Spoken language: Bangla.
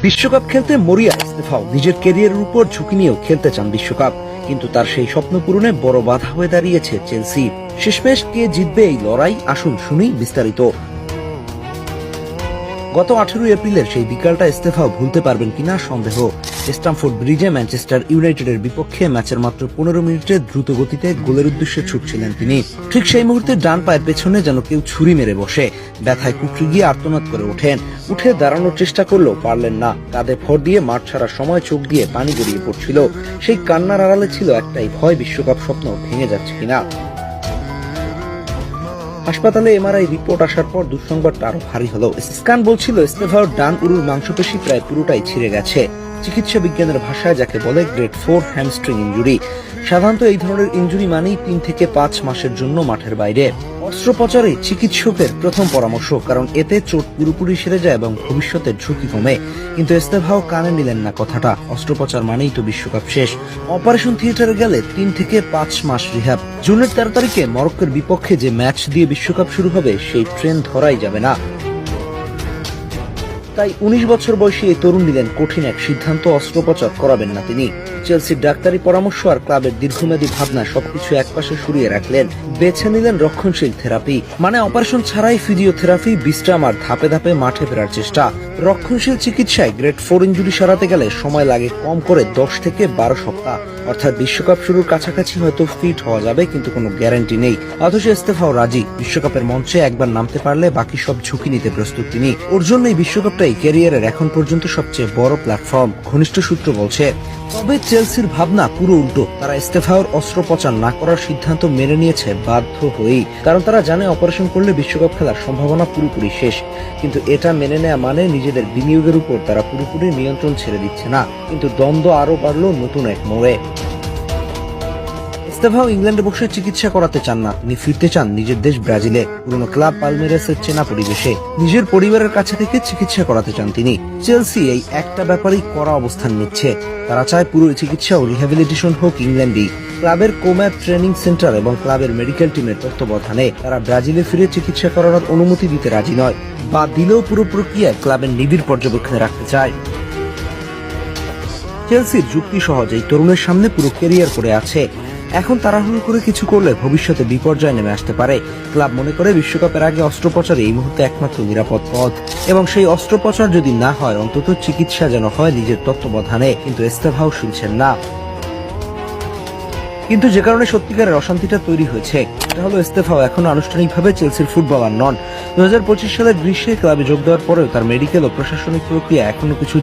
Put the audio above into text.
বিশ্বকাপ খেলতে মরিয়া এস্তেফাও নিজের ক্যারিয়ারের উপর ঝুঁকি নিয়েও খেলতে চান বিশ্বকাপ, কিন্তু তার সেই স্বপ্ন পূরণে বড় বাধা হয়ে দাঁড়িয়েছে চেলসি। শেষমেশ কে জিতবে এই লড়াই, আসুন শুনি বিস্তারিত। গত 18 এপ্রিলের সেই বিকালটা এস্তেফাও ভুলতে পারবেন কিনা সন্দেহ। স্ট্যামফোর্ড ব্রিজে ম্যানচেস্টার ইউনাইটেডের বিপক্ষে ম্যাচের মাত্র 15 মিনিটে দ্রুত গতিতে গোলের উদ্দেশ্যে ছুটছিলেন তিনি। ঠিক সেই মুহূর্তে ডান পায়ের পেছনে যেন কেউ ছুরি মেরে বসে। ব্যথায় কুকড়ে গিয়ে আর্তনাদ করে ওঠেন। উঠে দাঁড়ানোর চেষ্টা করলেও পারলেন না। কাঁধে ভর দিয়ে মাঠ ছাড়ার সময় চোখ দিয়ে পানি গড়িয়ে পড়ছিল। সেই কান্নার আড়ালে ছিল একটাই ভয়, বিশ্বকাপ স্বপ্ন ভেঙে যাচ্ছে কিনা। হাসপাতালে এমআরআই রিপোর্ট আসার পর দুঃসংবাদটা আরো ভারী হলো। স্ক্যান বলছিল এস্তেফাওর ডান উরুর মাংসপেশি প্রায় পুরোটাই ছিঁড়ে গেছে। চিকিৎসা বিজ্ঞানের ভাষায় যাকে বলে গ্রেড 4 হ্যামস্ট্রিং ইনজুরি। সাধারণত এই ধরনের ইনজুরি মানেই 3 থেকে 5 মাসের জন্য মাঠের বাইরে। অস্ত্রোপচারই চিকিৎসকের প্রথম পরামর্শ, কারণ এতে চোট পুরোপুরি সেরে যায় এবং ভবিষ্যতের ঝুঁকি কমে। কিন্তু এস্তেফাও কানে নিলেন না কথাটা। অস্ত্রোপচার মানেই তো বিশ্বকাপ শেষ। অপারেশন থিয়েটারে গেলে 3 থেকে 5 মাস রিহ্যাব। জুনের 13 তারিখে মরক্কোর বিপক্ষে যে ম্যাচ দিয়ে বিশ্বকাপ শুরু হবে, সেই ট্রেন ধরাই যাবে না। তাই 19 বছর বয়সী এই তরুণ নিলেন কঠিন এক সিদ্ধান্ত, অস্ত্রোপচার করাবেন না তিনি। চেলসির ডাক্তারি পরামর্শ আর ক্লাবের দীর্ঘমেয়াদী ভাবনা সবকিছু একপাশে সরিয়ে রাখলেন। বেছে নিলেন রক্ষণশীল থেরাপি, মানে অপারেশন ছাড়াই ফিজিওথেরাপি, বিশ্রাম আর ধাপে ধাপে মাঠে ফেরার চেষ্টা। রক্ষণশীল চিকিৎসায় গ্রেড 4 ইনজুরি সারাতে গেলে সময় লাগে কম করে 10 থেকে 12 সপ্তাহ। অর্থাৎ বিশ্বকাপ শুরুর কাছাকাছি হয়তো ফিট হওয়া যাবে, কিন্তু কোনো গ্যারান্টি নেই। অথচ এস্তেফাও রাজি। বিশ্বকাপের মঞ্চে একবার নামতে পারলে বাকি সব ঝুঁকি নিতে প্রস্তুত তিনি। ওর জন্য এই বিশ্বকাপটাই ক্যারিয়ারের এখন পর্যন্ত সবচেয়ে বড় প্ল্যাটফর্ম, ঘনিষ্ঠ সূত্র বলছে। তবে চেলসির ভাবনা পুরো উল্টো। তারা এস্তেফাওর অস্ত্রোপচার না করার সিদ্ধান্ত মেনে নিয়েছে বাধ্য হয়েই, কারণ তারা জানে অপারেশন করলে বিশ্বকাপ খেলার সম্ভাবনা পুরোপুরি শেষ। কিন্তু এটা মেনে নেওয়া মানে নিজেদের বিনিয়োগের উপর তারা পুরোপুরি নিয়ন্ত্রণ ছেড়ে দিচ্ছে না। কিন্তু দ্বন্দ্ব আরো বাড়লো নতুন এক মোড়ে। এস্তেফাও ইংল্যান্ডে বসে চিকিৎসা করাতে চান না, তিনি ফিরতে চান নিজের দেশ ব্রাজিলে, পুরনো ক্লাব পালমেরাসের চেনা পরিবেশে। নিজের পরিবারের কাছে থেকে চিকিৎসা করাতে চান তিনি। চেলসি এই একটা ব্যাপারেই কড়া অবস্থান নিচ্ছে। তারা চায় পুরো চিকিৎসা ও রিহ্যাবিলিটেশন হোক ইংল্যান্ডেই, ক্লাবের কোম্যাপ ট্রেনিং সেন্টার এবং ক্লাবের মেডিকেল টিমের তত্ত্বাবধানে। তারা ব্রাজিলে ফিরে চিকিৎসা করানোর অনুমতি দিতে রাজি নয়, বা দিলেও পুরো প্রক্রিয়ায় ক্লাবের নিবিড় পর্যবেক্ষণে রাখতে চায়। চেলসির যুক্তি সহজ, এই তরুণের সামনে পুরো ক্যারিয়ার পড়ে আছে। এখন তাড়াহুড়ো করে কিছু করলে ভবিষ্যতে বিপর্যয় নেমে আসতে পারে। ক্লাব মনে করে বিশ্বকাপের আগে অস্ত্রোপচার এই মুহূর্তে একমাত্র নিরাপদ পথ, এবং সেই অস্ত্রোপচার যদি না হয়, অন্তত চিকিৎসা যেন হয় নিজের তত্ত্বাবধানে। কিন্তু এস্তেফাও শুনছেন না। কিন্তু যে কারণে সত্যিকারের অশান্তিটা তৈরি হয়েছে, এটা হলো এস্তেফাও এখন আনুষ্ঠানিকভাবে চেলসির ফুটবলার নন। 2025 সালের গ্রীষ্মে ক্লাবে যোগ দেওয়ার পরেও তার মেডিকেল ও প্রশাসনিক প্রক্রিয়া এখনো কিছু